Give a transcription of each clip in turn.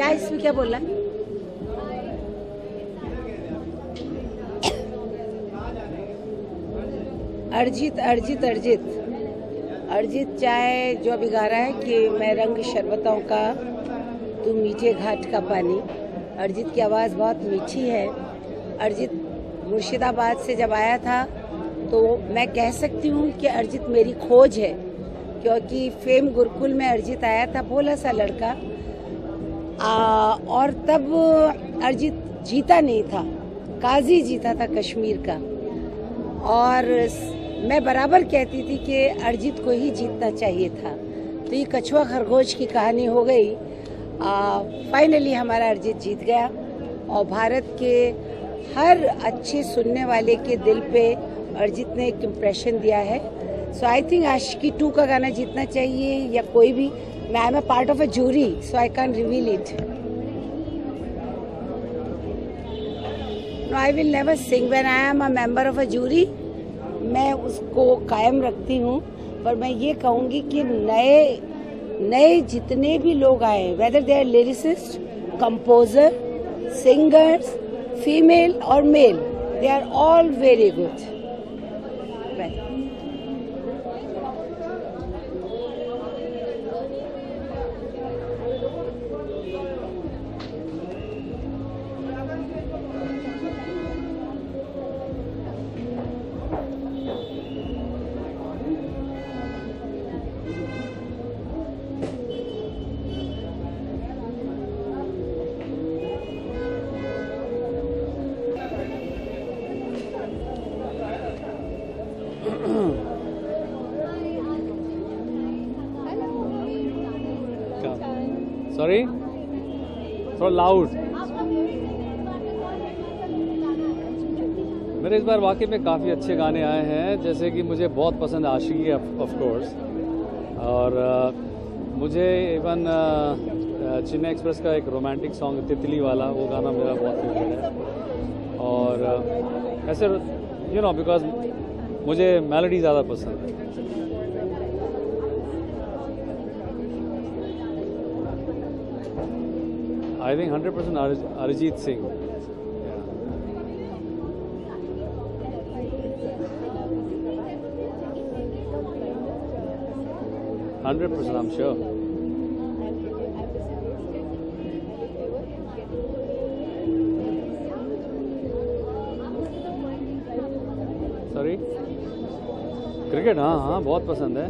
क्या इसमें क्या बोलना है? अरिजीत अरिजीत अरिजीत अरिजीत चाहे जो अभी गा रहा है कि मैं रंग शरबतों का तू मीठे घाट का पानी। अरिजीत की आवाज़ बहुत मीठी है। अरिजीत मुर्शिदाबाद से जब आया था तो मैं कह सकती हूँ कि अरिजीत मेरी खोज है, क्योंकि फेम गुरुकुल में अरिजीत आया था, भोला सा लड़का, और तब अरिजीत जीता नहीं था, काजी जीता था कश्मीर का। और मैं बराबर कहती थी कि अरिजीत को ही जीतना चाहिए था। तो ये कछुआ खरगोश की कहानी हो गई। फाइनली हमारा अरिजीत जीत गया और भारत के हर अच्छे सुनने वाले के दिल पे अरिजीत ने एक इम्प्रेशन दिया है। सो आई थिंक आशिकी 2 का गाना जीतना चाहिए या कोई भी। I am a part of a jury, so I can reveal it. I will never sing when I am a member of a jury. मैं उसको कायम रखती हूँ, पर मैं ये कहूँगी कि नए जितने भी लोग आए, whether they are lyricist, composer, singers, female और male, they are all very good. Sorry, थोड़ा लाउड। मेरे इस बार वाकई में काफ़ी अच्छे गाने आए हैं, जैसे कि मुझे बहुत पसंद आशिकी है ऑफ कोर्स, और मुझे इवन चेन्नई एक्सप्रेस का एक रोमांटिक सॉन्ग तितली वाला, वो गाना मेरा बहुत फेवरेट है। और ऐसे यू नो बिकॉज मुझे मेलोडी ज़्यादा पसंद है। I think 100% Arijit Singh. Yeah. 100%, I'm sure. Sorry? Cricket, हाँ बहुत पसंद है।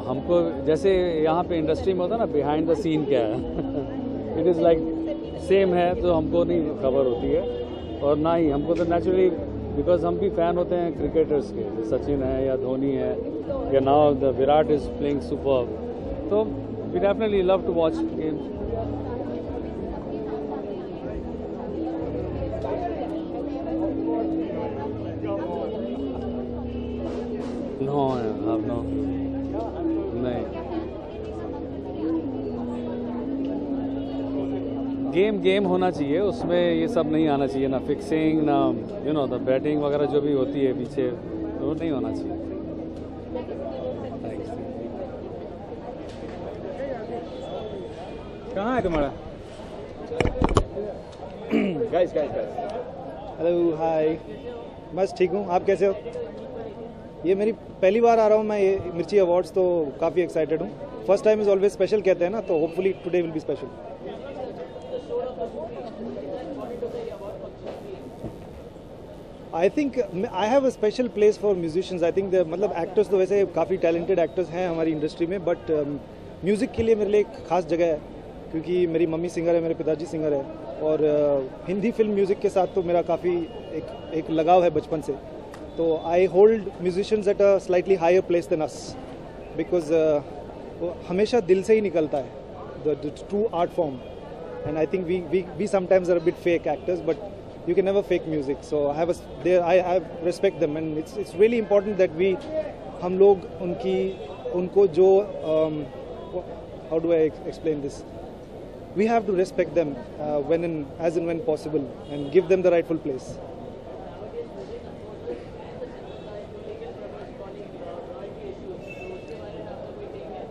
हमको जैसे यहाँ पे इंडस्ट्री में होता है ना, बिहाइंड द सीन क्या है इट इज़ लाइक सेम है, तो हमको नहीं खबर होती है। और ना ही हमको तो नेचुरली, बिकॉज हम भी फ़ैन होते हैं क्रिकेटर्स के, सचिन है या धोनी है या now the Virat is playing super, तो we definitely love to watch games. No नहीं, गेम होना चाहिए, उसमें ये सब नहीं आना चाहिए, ना फिक्सिंग, ना यू नो द बैटिंग वगैरह जो भी होती है पीछे, तो वो नहीं होना चाहिए। कहाँ है तुम्हारा? गाइस हेलो, हाय, बस ठीक हूँ, आप कैसे हो? ये मेरी पहली बार आ रहा हूँ मैं ये मिर्ची अवार्ड्स, तो काफ़ी एक्साइटेड हूँ। First time is always special कहते हैं ना, तो hopefully today will be special. I think I have a special place for musicians. I think मतलब एक्टर्स तो वैसे काफ़ी टैलेंटेड एक्टर्स हैं हमारी इंडस्ट्री में, बट म्यूज़िक के लिए मेरे लिए एक खास जगह है, क्योंकि मेरी मम्मी सिंगर है, मेरे पिताजी सिंगर है, और हिंदी फिल्म म्यूज़िक के साथ तो मेरा काफ़ी एक लगाव है बचपन से। तो I hold musicians at a slightly higher place than us, because वो हमेशा दिल से ही निकलता है, the true art form. And I think we sometimes are a bit fake actors, but you can never fake music, so I respect them, and it's really important that हम लोग उनको जो how do I explain this, we have to respect them as and when possible, and give them the rightful place.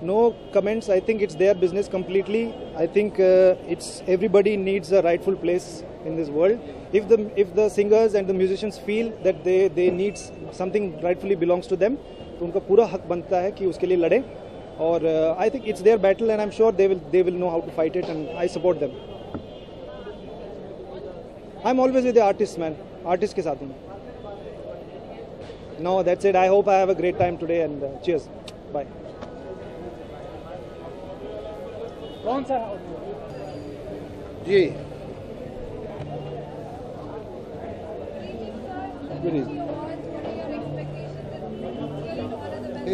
No comments. I think it's their business completely. I think it's everybody needs a rightful place in this world. If the singers and the musicians feel that they need something rightfully belongs to them, तो उनका पूरा हक बनता है कि उसके लिए लड़े. और I think it's their battle and I'm sure they will know how to fight it and I support them. I'm always with the artists, man. Artists के साथ हूँ. No, that's it. I hope I have a great time today and cheers. Bye. कौन सा जी good evening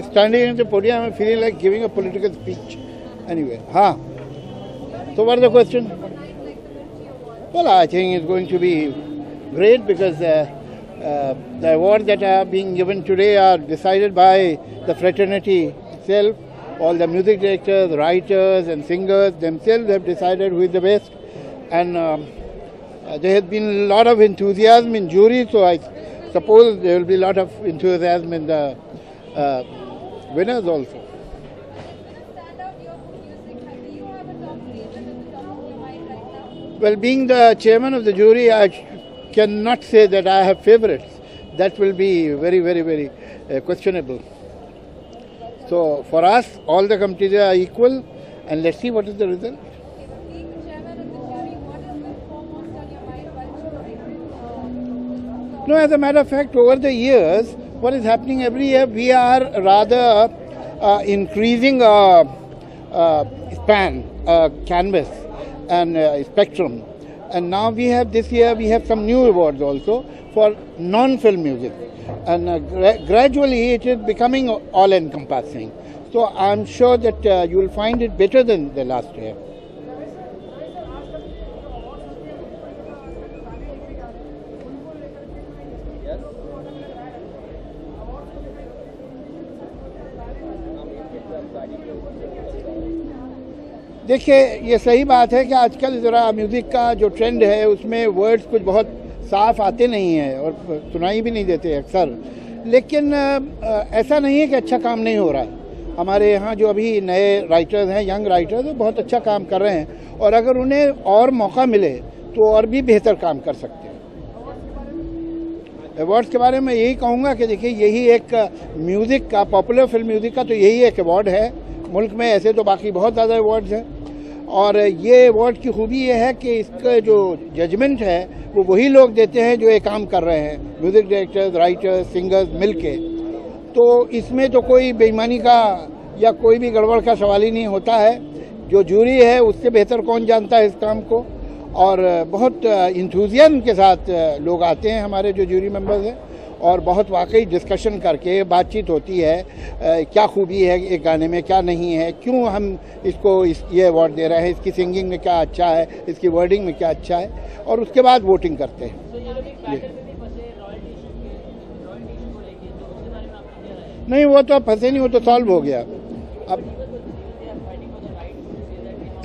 standing in the podium I'm feeling like giving a political speech anyway so what is the question? Well, I think it's going to be great because the awards that are being given today are decided by the fraternity itself. All the music directors, writers and singers themselves have decided who is the best, and there has been a lot of enthusiasm in jury, so I suppose there will be a lot of enthusiasm in the winners also. Well, being the chairman of the jury, I cannot say that I have favorites. That will be very, very, very questionable. So for us, all the committees are equal, and let's see what is the result. No, as a matter of fact, over the years, what is happening every year, we are rather increasing span, canvas and spectrum. And now this year we have some new awards also for non-film music. And gradually it is becoming all-encompassing. So I'm sure that you will find it better than the last year. देखिए, ये सही बात है कि आजकल ज़रा music का जो ट्रेंड है उसमें वर्ड्स कुछ बहुत साफ आते नहीं हैं और सुनाई भी नहीं देते अक्सर, लेकिन ऐसा नहीं है कि अच्छा काम नहीं हो रहा है. हमारे यहाँ जो अभी नए राइटर्स हैं, यंग राइटर्स, वो बहुत अच्छा काम कर रहे हैं और अगर उन्हें और मौका मिले तो और भी बेहतर काम कर सकते हैं. अवार्ड्स के बारे में यही कहूँगा कि देखिए, यही एक म्यूज़िक का, पॉपुलर फिल्म म्यूज़िक का तो यही एक अवार्ड है मुल्क में. ऐसे तो बाकी बहुत ज़्यादा अवार्ड्स हैं और ये अवार्ड की खूबी ये है कि इसका जो जजमेंट है वो वही लोग देते हैं जो ये काम कर रहे हैं, म्यूज़िक डायरेक्टर्स, राइटर्स, सिंगर्स मिलके. तो इसमें तो कोई बेईमानी का या कोई भी गड़बड़ का सवाल ही नहीं होता है. जो जूरी है उससे बेहतर कौन जानता है इस काम को, और बहुत इंथुजियाज्म के साथ लोग आते हैं हमारे जो जूरी मेंबर्स हैं और बहुत वाकई डिस्कशन करके बातचीत होती है, क्या खूबी है एक गाने में, क्या नहीं है, क्यों हम इसको ये अवार्ड दे रहे हैं, इसकी सिंगिंग में क्या अच्छा है, इसकी वर्डिंग में क्या अच्छा है, और उसके बाद वोटिंग करते हैं. नहीं, वो तो अब फंसे नहीं, वो तो सॉल्व हो गया. अब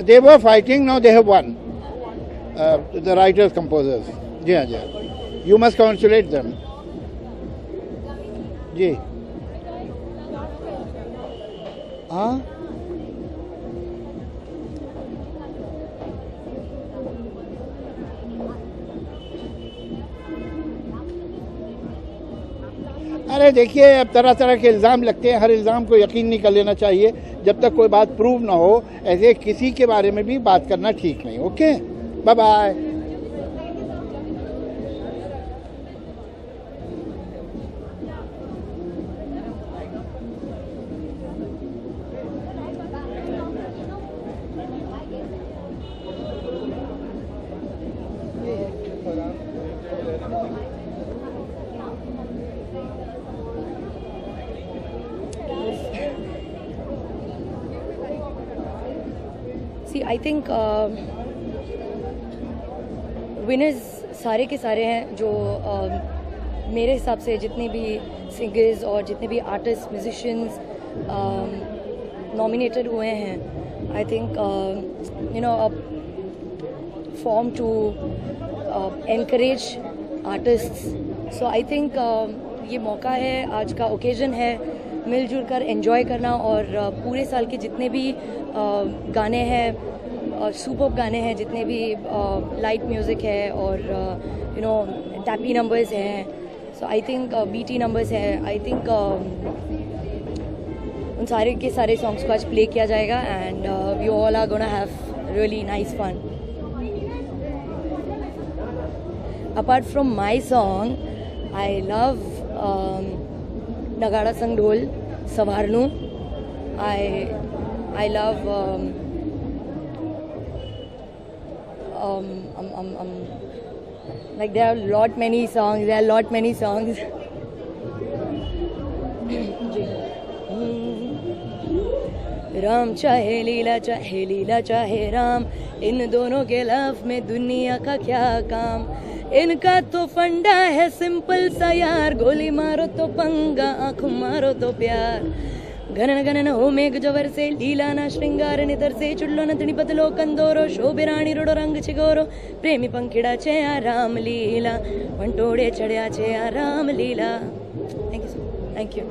they were fighting, now they have won, the writers composers. जी हाँ, जी हाँ, यू मस्ट कॉन्सुलेट देम. जी हाँ, अरे देखिए, अब तरह तरह के इल्ज़ाम लगते हैं. हर इल्ज़ाम को यकीन नहीं कर लेना चाहिए जब तक कोई बात प्रूव ना हो. ऐसे किसी के बारे में भी बात करना ठीक नहीं. Okay, bye bye. See, I think winners सारे के सारे हैं जो मेरे हिसाब से जितने भी सिंगर्स और जितने भी आर्टिस्ट, म्यूजिशियंस नॉमिनेटेड हुए हैं. I think you know form to encourage artists. So I think ये मौका है, आज का ओकेजन है मिलजुल कर एंजॉय करना और पूरे साल के जितने भी गाने हैं, सुपर गाने हैं, जितने भी लाइट म्यूज़िक है और यू नो टैपी नंबर्स हैं, सो आई थिंक बीटी नंबर्स हैं, आई थिंक उन सारे के सारे सॉन्ग्स को आज प्ले किया जाएगा and we all are gonna have really nice fun. Apart from my song I love Nagada Sang ढोल सवारनू. I love like there are many songs. Ram चाहे लीला चाहे राम, इन दोनों के लव में दुनिया का क्या काम. इनका तो फंडा है सिंपल सा यार, गोली मारो तो पंगा, आँख मारो तो प्यार. गणन गणन हो मेघ जवर से, लीला ना श्रृंगार नितर से, चुल्लो नतनी पतलो कंदोरो, शोभिराणी रोडो रंग छिगोरो, प्रेमी पंखीड़ा छे आ राम लीला, वंटोड़े चढ़िया छे आ राम लीला. Thank you.